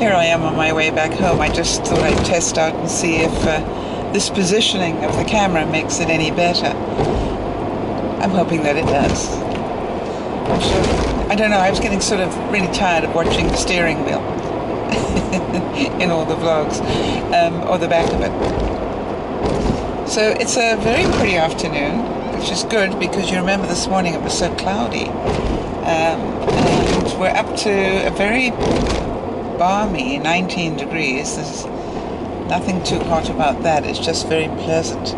Here I am on my way back home. I just thought I'd test out and see if this positioning of the camera makes it any better. I'm hoping that it does. I'm sure. I don't know, I was getting sort of really tired of watching the steering wheel in all the vlogs, or the back of it. So it's a very pretty afternoon, which is good because you remember this morning it was so cloudy. And we're up to a very balmy 19 degrees. There's nothing too hot about that. It's just very pleasant.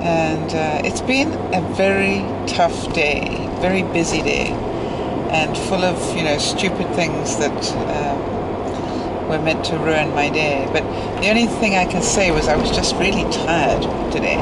And it's been a very tough day, very busy day, and full of, stupid things that were meant to ruin my day. But the only thing I can say was I was just really tired today.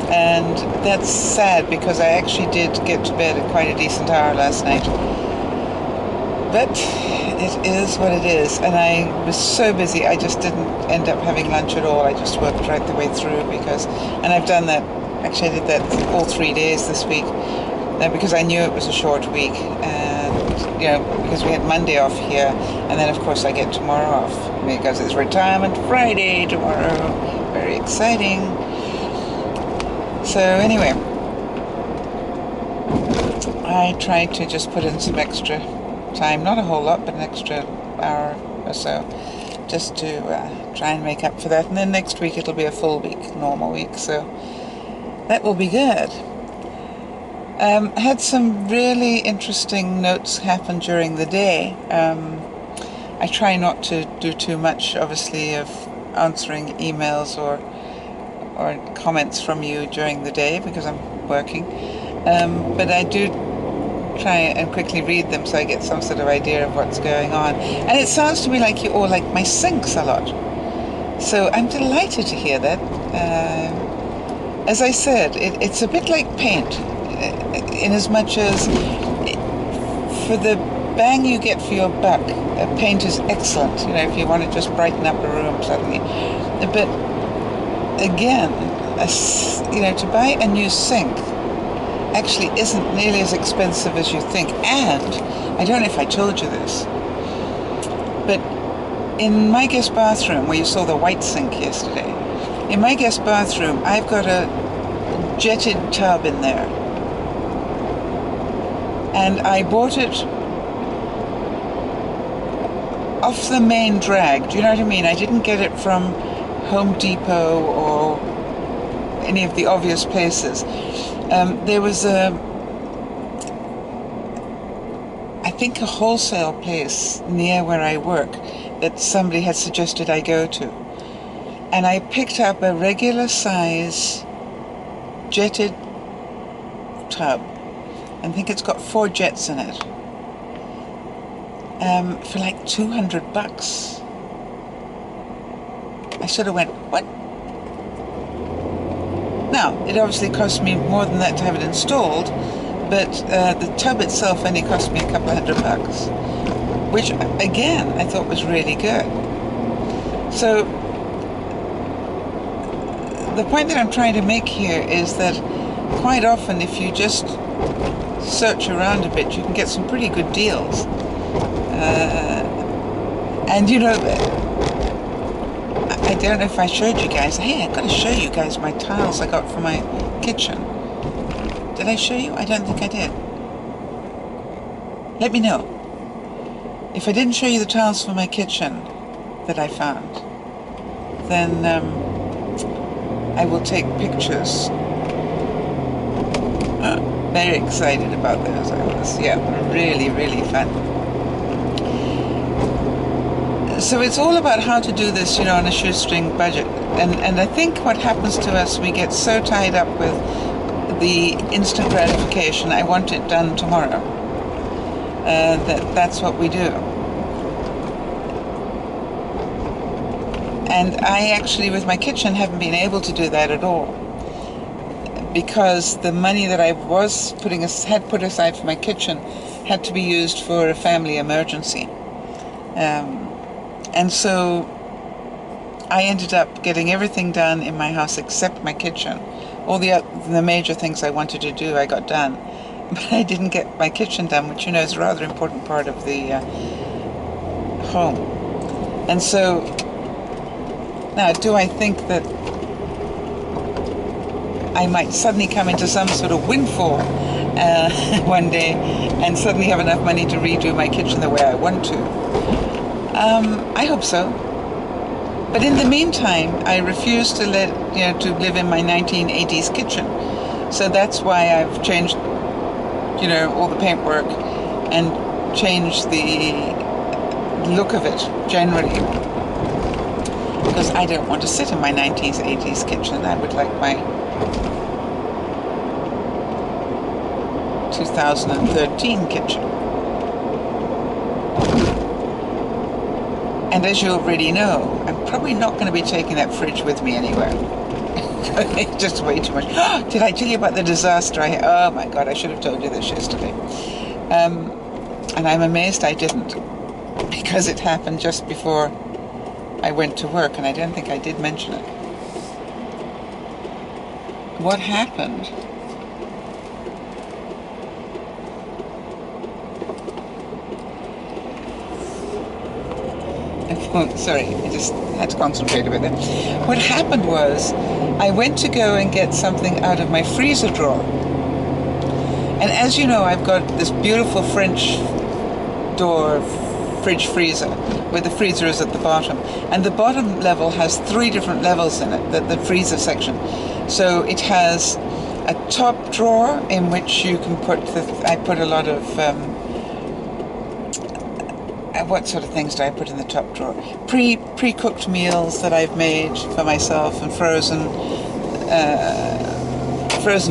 And that's sad because I actually did get to bed at quite a decent hour last night. But it is what it is, and I was so busy I just didn't end up having lunch at all. I just worked right the way through and I've done that, actually I did that all 3 days this week because I knew it was a short week, and because we had Monday off here, and then of course I get tomorrow off because it's Retirement Friday tomorrow. Very exciting. So anyway, I tried to just put in some extra time, not a whole lot, but an extra hour or so, just to try and make up for that. And then next week it'll be a full week, normal week, so that will be good. I had some really interesting notes happen during the day. I try not to do too much, obviously, of answering emails or comments from you during the day because I'm working, but I do try and quickly read them so I get some sort of idea of what's going on. And it sounds to me like you all like my sinks a lot, so I'm delighted to hear that. As I said, it's a bit like paint, in as much as for the bang you get for your buck, paint is excellent, if you want to just brighten up a room suddenly. But again, to buy a new sink actually isn't nearly as expensive as you think. And I don't know if I told you this, but in my guest bathroom, where you saw the white sink yesterday, in my guest bathroom I've got a jetted tub in there, and I bought it off the main drag. Do you know what I mean? I didn't get it from Home Depot or any of the obvious places. There was I think a wholesale place near where I work that somebody had suggested I go to, and I picked up a regular size jetted tub. I think it's got 4 jets in it, for like $200. I sort of went, what? Now, it obviously cost me more than that to have it installed, but the tub itself only cost me a couple of $100, which, again, I thought was really good. So, the point that I'm trying to make here is that quite often, if you just search around a bit, you can get some pretty good deals. And I don't know if I showed you guys. Hey, I've got to show you guys my tiles I got for my kitchen. Did I show you? I don't think I did. Let me know. If I didn't show you the tiles for my kitchen that I found, then I will take pictures. Very excited about those. I was, really, really fun. So it's all about how to do this, on a shoestring budget. And I think what happens to us, we get so tied up with the instant gratification, I want it done tomorrow, that's what we do. And I actually, with my kitchen, haven't been able to do that at all, because the money that I had put aside for my kitchen had to be used for a family emergency. And so I ended up getting everything done in my house except my kitchen. All the major things I wanted to do, I got done. But I didn't get my kitchen done, which, is a rather important part of the home. And so, now do I think that I might suddenly come into some sort of windfall one day and suddenly have enough money to redo my kitchen the way I want to? I hope so. But in the meantime, I refuse to to live in my 1980s kitchen. So that's why I've changed, all the paintwork and changed the look of it generally. Because I don't want to sit in my 90s, 80s kitchen. I would like my 2013 kitchen. And as you already know, I'm probably not going to be taking that fridge with me anywhere. It's just way too much. Did I tell you about the disaster oh my God, I should have told you this yesterday. And I'm amazed I didn't, because it happened just before I went to work, and I don't think I did mention it. What happened? Sorry, I just had to concentrate a bit there. What happened was, I went to go and get something out of my freezer drawer. And as you know, I've got this beautiful French door fridge freezer, where the freezer is at the bottom. And the bottom level has 3 different levels in it, the freezer section. So it has a top drawer in which you can put, I put a lot of, what sort of things do I put in the top drawer? Pre-cooked meals that I've made for myself, and frozen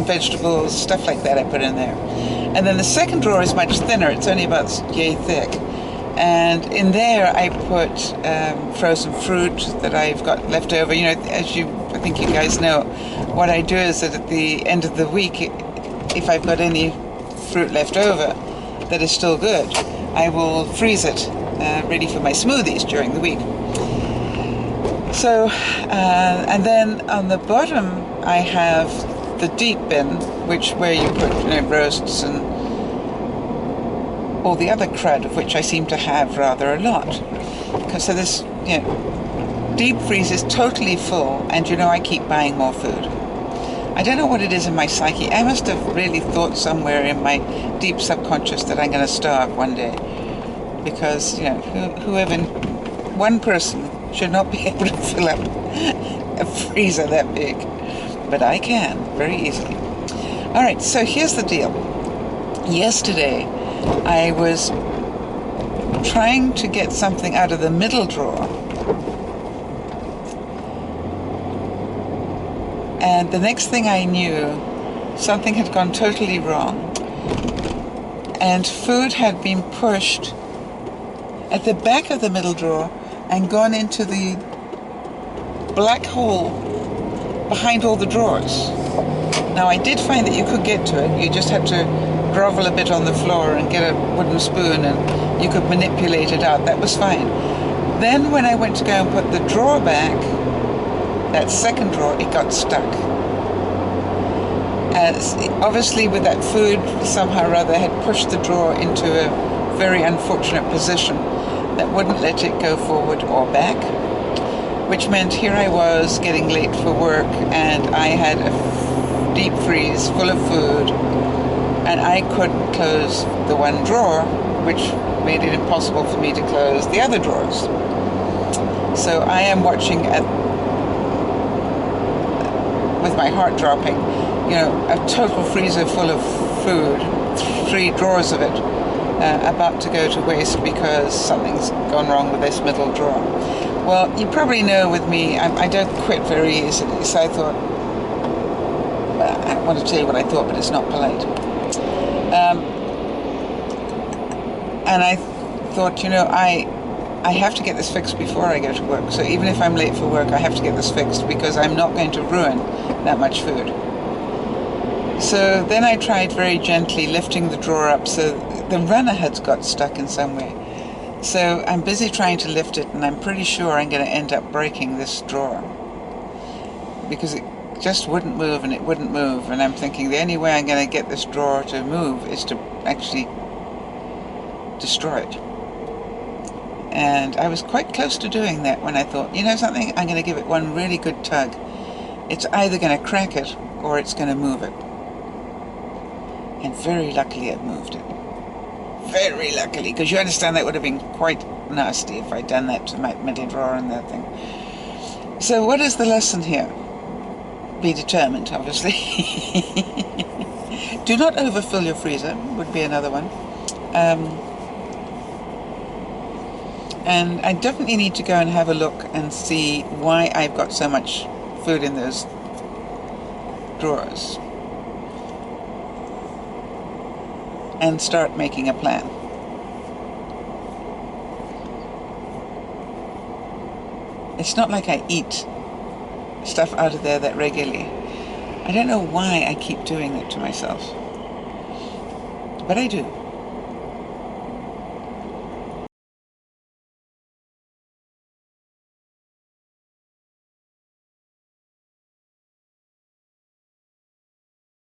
vegetables, stuff like that I put in there. And then the second drawer is much thinner. It's only about yay thick. And in there I put frozen fruit that I've got left over. I think you guys know, what I do is that at the end of the week, if I've got any fruit left over that is still good, I will freeze it, ready for my smoothies during the week. So, and then on the bottom, I have the deep bin, where you put roasts and all the other crud, of which I seem to have rather a lot. So this, deep freeze is totally full, and I keep buying more food. I don't know what it is in my psyche. I must have really thought somewhere in my deep subconscious that I'm going to starve one day. Because, one person should not be able to fill up a freezer that big. But I can, very easily. All right, so here's the deal. Yesterday, I was trying to get something out of the middle drawer. And the next thing I knew, something had gone totally wrong. And food had been pushed at the back of the middle drawer and gone into the black hole behind all the drawers. Now, I did find that you could get to it. You just had to grovel a bit on the floor and get a wooden spoon, and you could manipulate it out. That was fine. Then when I went to go and put the drawer back, that second drawer, it got stuck. As obviously with that food, somehow or other, had pushed the drawer into a very unfortunate position that wouldn't let it go forward or back, which meant here I was getting late for work, and I had a deep freeze full of food, and I couldn't close the one drawer, which made it impossible for me to close the other drawers. So I am watching with my heart dropping, a total freezer full of food, 3 drawers of it, about to go to waste because something's gone wrong with this middle drawer. Well, you probably know with me, I don't quit very easily, so I thought, I want to tell you what I thought, but it's not polite. And I thought, I have to get this fixed before I go to work. So even if I'm late for work, I have to get this fixed because I'm not going to ruin that much food. So then I tried very gently lifting the drawer up, so the runner had got stuck in some way. So I'm busy trying to lift it, and I'm pretty sure I'm going to end up breaking this drawer because it just wouldn't move, and it wouldn't move. And I'm thinking the only way I'm going to get this drawer to move is to actually destroy it. And I was quite close to doing that when I thought, you know something, I'm going to give it one really good tug. It's either going to crack it or it's going to move it. And very luckily it moved it. Very luckily, because you understand that would have been quite nasty if I'd done that to my middle drawer and that thing. So what is the lesson here? Be determined, obviously. Do not overfill your freezer, would be another one. And I definitely need to go and have a look and see why I've got so much food in those drawers. And start making a plan. It's not like I eat stuff out of there that regularly. I don't know why I keep doing that to myself, but I do.